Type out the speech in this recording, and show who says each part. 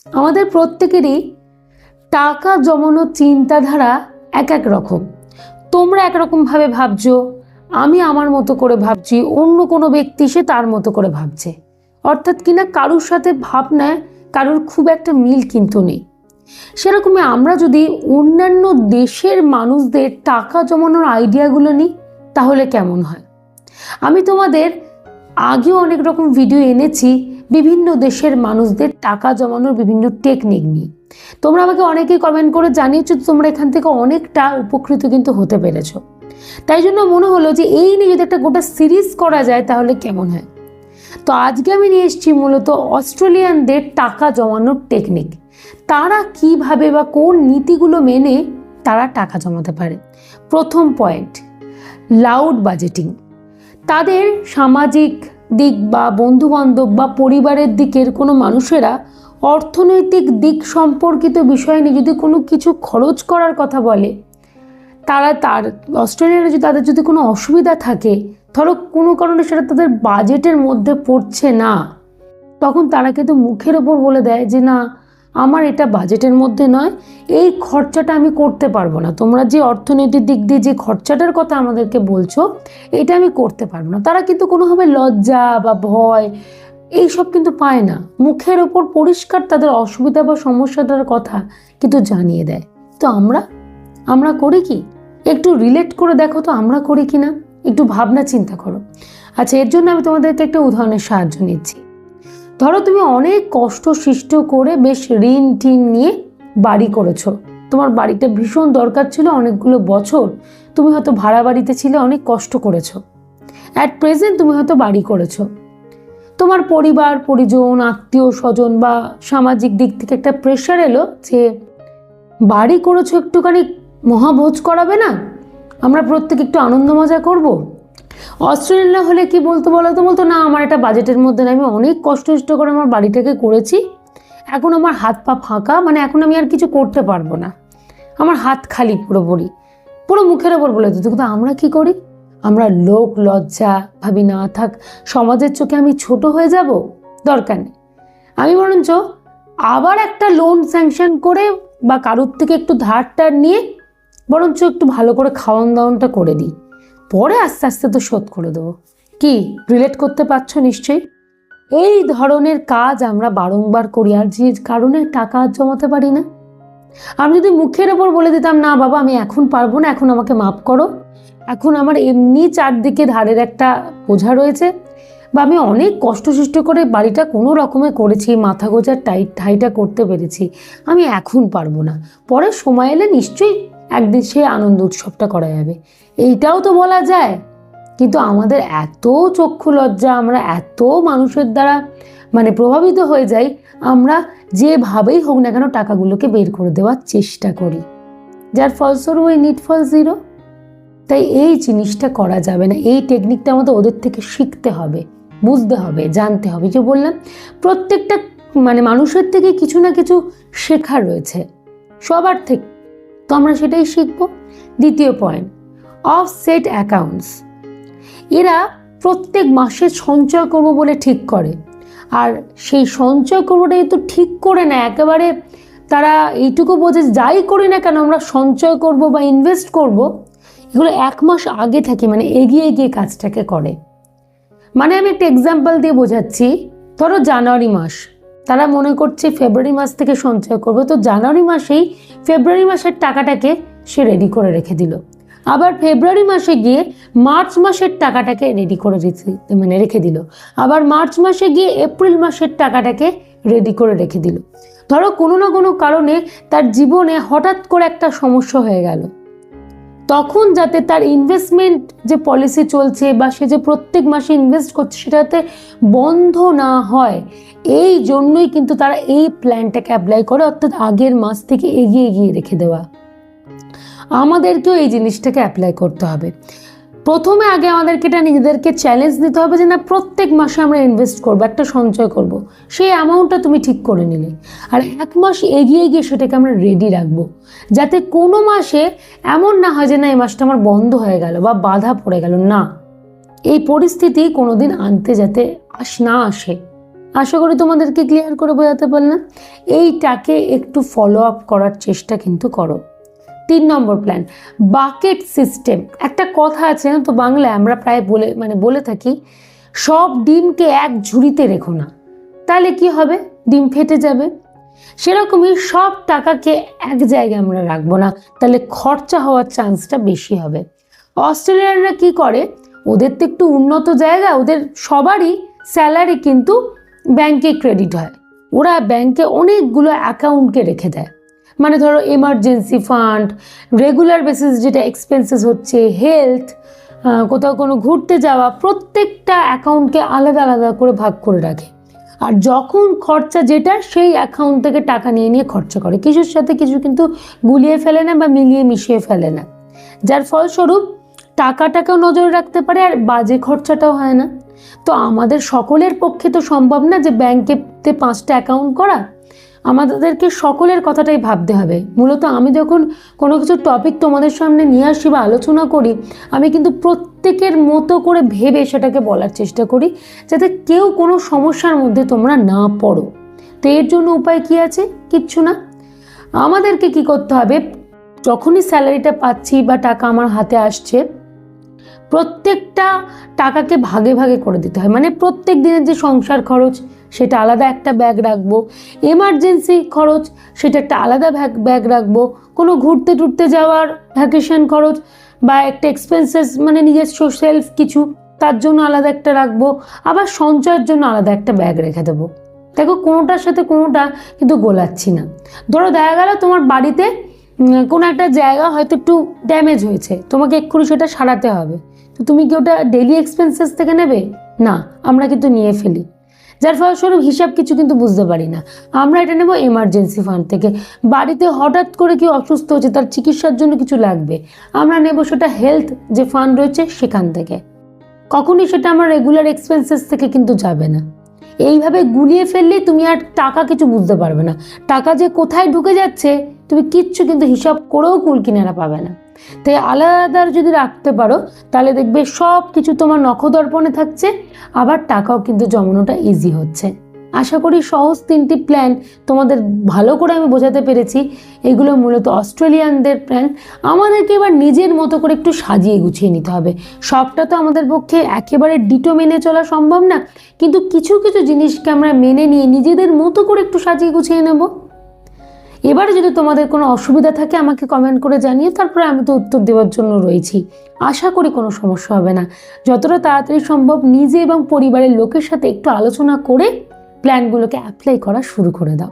Speaker 1: আমাদের প্রত্যেকেরই টাকা জমানোর চিন্তাধারা এক এক রকম। তোমরা একরকমভাবে ভাবছো, আমি আমার মতো করে ভাবছি, অন্য কোনো ব্যক্তি সে তার মতো করে ভাবছে। অর্থাৎ কিনা কারোর সাথে ভাবনায় কারোর খুব একটা মিল কিন্তু নেই। সেরকমই আমরা যদি অন্যান্য দেশের মানুষদের টাকা জমানোর আইডিয়াগুলো নিই তাহলে কেমন হয়। আমি তোমাদের আগেও অনেক রকম ভিডিও এনেছি বিভিন্ন দেশের মানুষদের টাকা জমানোর বিভিন্ন টেকনিক নিয়ে। তোমরা আমাকে অনেকেই কমেন্ট করে জানিয়েছো তোমরা এখান থেকে অনেকটা উপকৃত কিন্তু হতে পেরেছো। তাই জন্য মনে হলো যে এই নিয়ে যদি একটা গোটা সিরিজ করা যায় তাহলে কেমন হয়। তো আজকে আমি নিয়ে এসেছি মূলত অস্ট্রেলিয়ানদের টাকা জমানোর টেকনিক। তারা কিভাবে বা কোন নীতিগুলো মেনে তারা টাকা জমাতে পারে। প্রথম পয়েন্ট, লাউড বাজেটিং। তাদের সামাজিক দিক বা বন্ধুবান্ধব বা পরিবারের দিকের কোনো মানুষেরা অর্থনৈতিক দিক সম্পর্কিত বিষয় নিয়ে যদি কোনো কিছু খরচ করার কথা বলে, অস্ট্রেলিয়াতে যদি তাদের যদি কোনো অসুবিধা থাকে, ধরো কোনো কারণে সেটা তাদের বাজেটের মধ্যে পড়ছে না, তখন তারা কিন্তু মুখের ওপর বলে দেয় যে না, আমার এটা বাজেটের মধ্যে নয়, এই খরচাটা আমি করতে পারবো না। তোমরা যে অর্থনৈতিক দিক দিয়ে যে খরচাটার কথা আমাদেরকে বলছো, এটা আমি করতে পারবো না। তারা কিন্তু কোনোভাবে লজ্জা বা ভয় এইসব কিন্তু পায় না, মুখের ওপর পরিষ্কার তাদের অসুবিধা বা সমস্যাটার কথা কিন্তু জানিয়ে দেয়। তো আমরা করি কি? একটু রিলেট করে দেখো তো আমরা করি কি না, একটু ভাবনা চিন্তা করো। আচ্ছা, এর জন্য আমি তোমাদেরকে একটা উদাহরণের সাহায্য নিচ্ছি। ধরো তুমি অনেক কষ্ট সৃষ্ট করে বেশ ঋণ টিন নিয়ে বাড়ি করেছো। তোমার বাড়িটা ভীষণ দরকার ছিল, অনেকগুলো বছর তুমি হয়তো ভাড়া বাড়িতে ছিলে, অনেক কষ্ট করেছো। অ্যাট প্রেজেন্ট তুমি হয়তো বাড়ি করেছো। তোমার পরিবার পরিজন আত্মীয় স্বজন বা সামাজিক দিক থেকে একটা প্রেশার এলো যে বাড়ি করেছো, একটুখানি মহাভোজ করাবে না, আমরা প্রত্যেকে একটু আনন্দ মজা করব। অস্ট্রেলিয়া হলে কি বলতো বলতো না, আমার এটা বাজেটের মধ্যে না, আমি অনেক কষ্ট করে আমার বাড়িটাকে করেছি, এখন আমার হাত পা ফাঁকা, মানে এখন আমি আর কিছু করতে পারবো না, আমার হাত খালি পুরোপুরি, পুরো মুখের ওপর বলে দিত। কিন্তু আমরা কি করি? আমরা লোক লজ্জা ভাবি, না থাক, সমাজের চোখে আমি ছোট হয়ে যাব, দরকার নেই, আমি বরঞ্চ আবার একটা লোন স্যাংশন করে বা কারোর থেকে একটু ধার নিয়ে বরঞ্চ একটু ভালো করে খাওয়ান দাওয়ানটা করে দিই, পরে আস্তে আস্তে তো শোধ করে দেবো। কি রিলেট করতে পারছো? নিশ্চয়ই। এই ধরনের কাজ আমরা বারংবার করি, আর যে কারণে টাকা জমাতে পারি না। আমি যদি মুখের ওপর বলে দিতাম না বাবা আমি এখন পারবো না, এখন আমাকে মাফ করো, এখন আমার এমনি চারদিকে ধারের একটা বোঝা রয়েছে, বা আমি অনেক কষ্ট সৃষ্ট করে বাড়িটা কোনো রকমে করেছি, মাথা গোজার ঠাইটা করতে পেরেছি, আমি এখন পারবো না, পরে সময় এলে নিশ্চয়ই একদিন সে আনন্দ উৎসবটা করা যাবে, এইটাও তো বলা যায়। কিন্তু আমাদের এত চক্ষু লজ্জা, আমরা এত মানুষের দ্বারা প্রভাবিত হয়ে যাই, আমরা যেভাবেই হোক না কেন টাকাগুলোকে বের করে দেওয়ার চেষ্টা করি, যার ফলস্বরূপ ওই নিট ফল জিরো। তাই এই জিনিসটা করা যাবে না, এই টেকনিকটা আমাদের ওদের থেকে শিখতে হবে, বুঝতে হবে, জানতে হবে। যে বললাম প্রত্যেকটা মানুষের থেকে কিছু না কিছু শেখার রয়েছে, সবার থেকে, তো আমরা সেটাই শিখব। দ্বিতীয় পয়েন্ট, অফসেট অ্যাকাউন্টস। এরা প্রত্যেক মাসে সঞ্চয় করব বলে ঠিক করে, আর সেই সঞ্চয় করবোটাই তো ঠিক করে না, একেবারে তারা এইটুকু বোঝে যাই করি না কেন আমরা সঞ্চয় করব বা ইনভেস্ট করব, এগুলো এক মাস আগে থেকে এগিয়ে গিয়ে কাজটাকে করে। আমি একটা এক্সাম্পল দিয়ে বোঝাচ্ছি। ধরো জানুয়ারি মাস, তারা মনে করছে ফেব্রুয়ারি মাস থেকে সঞ্চয় করবে, তো জানুয়ারি মাসেই ফেব্রুয়ারি মাসের টাকাটাকে সে রেডি করে রেখে দিল, আবার ফেব্রুয়ারি মাসে গিয়ে মার্চ মাসের টাকাটাকে রেডি করে রেখে দিল, আবার মার্চ মাসে গিয়ে এপ্রিল মাসের টাকাটাকে রেডি করে রেখে দিল। ধরো কোনো না কোনো কারণে তার জীবনে হঠাৎ করে একটা সমস্যা হয়ে গেল, তখন যাতে তার ইনভেস্টমেন্ট যে পলিসি চলছে বা সে যে প্রত্যেক মাসে ইনভেস্ট করছে সেটাতে বন্ধ না হয়, এই জন্যই কিন্তু তারা এই প্ল্যানটাকে অ্যাপ্লাই করে, অর্থাৎ আগের মাস থেকে এগিয়ে গিয়ে রেখে দেওয়া। আমাদেরকেও এই জিনিসটাকে অ্যাপ্লাই করতে হবে। প্রথমে আগে আমাদেরকে এটা নিজেদেরকে চ্যালেঞ্জ দিতে হবে যে না, প্রত্যেক মাসে আমরা ইনভেস্ট করবো, একটা সঞ্চয় করব, সেই অ্যামাউন্টটা তুমি ঠিক করে নিলে, আর এক মাস এগিয়ে গিয়ে সেটাকে আমরা রেডি রাখবো, যাতে কোনো মাসে এমন না হয় যে না এই মাসটা আমার বন্ধ হয়ে গেল বা বাধা পড়ে গেল। না, এই পরিস্থিতি কোনোদিন আনতে যাতে না আসে, আশা করি তোমাদেরকে ক্লিয়ার করে বোঝাতে পারলাম। এইটাকে একটু ফলো আপ করার চেষ্টা কিন্তু করো। 3 নম্বর প্ল্যান, বাকেট সিস্টেম। একটা কথা আছে না তো বাংলায়, আমরা প্রায় বলে থাকি, সব ডিমকে এক ঝুড়িতে রেখো না, তাহলে কি হবে, ডিম ফেটে যাবে। সেরকমই সব টাকাকে এক জায়গায় আমরা রাখবো না, তাহলে খরচা হওয়ার চান্সটা বেশি হবে। অস্ট্রেলিয়ানরা কি করে, ওদের তো একটু উন্নত জায়গা, ওদের সবারই স্যালারি কিন্তু ব্যাংকে ক্রেডিট হয়। ওরা ব্যাংকে অনেকগুলো অ্যাকাউন্টকে রেখে দেয়, মানে ধরো এমার্জেন্সি ফান্ড, রেগুলার বেসিস যেটা এক্সপেন্সেস হচ্ছে, হেলথ, কোথাও কোনো ঘুরতে যাওয়া, প্রত্যেকটা অ্যাকাউন্টকে আলাদা আলাদা করে ভাগ করে রাখে। আর যখন খরচা যেটা, সেই অ্যাকাউন্ট থেকে টাকা নিয়ে নিয়ে খরচা করে, কিছুর সাথে কিছু কিন্তু গুলিয়ে ফেলে না বা মিলিয়ে মিশিয়ে ফেলে না, যার ফলস্বরূপ টাকাটাকেও নজরে রাখতে পারে আর বাজে খরচাটাও হয় না। তো আমাদের সকলের পক্ষে তো সম্ভব না যে ব্যাংকেতে 5টা অ্যাকাউন্ট করা, আমাদেরকে সকলের কথাটাই ভাবতে হবে। মূলত আমি যখন কোনো কিছু টপিক তোমাদের সামনে নিয়ে আসি বা আলোচনা করি, আমি কিন্তু প্রত্যেকের মতো করে ভেবে সেটাকে বলার চেষ্টা করি, যাতে কেউ কোনো সমস্যার মধ্যে তোমরা না পড়ো। তো এর জন্য উপায় কি আছে? কিচ্ছু না। আমাদেরকে কি করতে হবে, যখনই স্যালারিটা পাচ্ছি বা টাকা আমার হাতে আসছে, প্রত্যেকটা টাকাকে ভাগে ভাগে করে দিতে হয়। মানে প্রত্যেক দিনের যে সংসার খরচ, সেটা আলাদা একটা ব্যাগ রাখবো, এমার্জেন্সি খরচ সেটা একটা আলাদা ব্যাগ রাখবো, কোনো ঘুরতে টুরতে যাওয়ার ভ্যাকেশন খরচ বা একটা এক্সপেন্সেস মানে নিজস্ব সেলফ কিছু, তার জন্য আলাদা একটা রাখবো, আবার সঞ্চয়ের জন্য আলাদা একটা ব্যাগ রেখে দেবো। দেখো কোনোটার সাথে কোনোটা কিন্তু গোলাচ্ছি না। ধরো দেখা গেল তোমার বাড়িতে কোনো একটা জায়গা হয়তো একটু ড্যামেজ হয়েছে, তোমাকে এক্ষুনি সেটা সারাতে হবে, তো তুমি কি ওটা ডেইলি এক্সপেন্সেস থেকে নেবে? না, আমরা কিন্তু নিয়ে ফেলি, যার ফলস্বরূপ হিসাব কিছু কিন্তু বুঝতে পারি না। আমরা এটা নেব এমার্জেন্সি ফান্ড থেকে। বাড়িতে হঠাৎ করে কেউ অসুস্থ হচ্ছে, তার চিকিৎসার জন্য কিছু লাগবে, আমরা নেব সেটা হেলথ যে ফান্ড রয়েছে সেখান থেকে। কখনই সেটা আমার রেগুলার এক্সপেন্সেস থেকে কিন্তু যাবে না। এইভাবে গুলিয়ে ফেললে তুমি আর টাকা কিছু বুঝতে পারবে না, টাকা যে কোথায় ঢুকে যাচ্ছে তুমি কিচ্ছু কিন্তু হিসাব করেও কুল কিনারা পাবে না। তাই আলাদা যদি রাখতে পারো, তাহলে দেখবে সব কিছু তোমার নখদর্পণে থাকছে, আবার টাকাও কিন্তু জমানোটা ইজি হচ্ছে। আশা করি সহজ 3টি প্ল্যান তোমাদের ভালো করে আমি বোঝাতে পেরেছি। এগুলো মূলত অস্ট্রেলিয়ানদের প্ল্যান। আমাদেরকে এবার নিজের মতো করে একটু সাজিয়ে গুছিয়ে নিতে হবে। সবটা তো আমাদের পক্ষে একেবারে ডিটো মেনে চলা সম্ভব না, কিন্তু কিছু কিছু জিনিসকে আমরা মেনে নিয়ে নিজেদের মতো করে একটু সাজিয়ে গুছিয়ে নেব। এবারে যদি তোমাদের কোনো অসুবিধা থাকে আমাকে কমেন্ট করে জানিয়ে, তারপরে আমি তো উত্তর দেওয়ার জন্য রয়েছি। আশা করি কোনো সমস্যা হবে না। যতটা তাড়াতাড়ি সম্ভব নিজে এবং পরিবারের লোকের সাথে একটু আলোচনা করে প্ল্যানগুলোকে অ্যাপ্লাই করা শুরু করে দাও।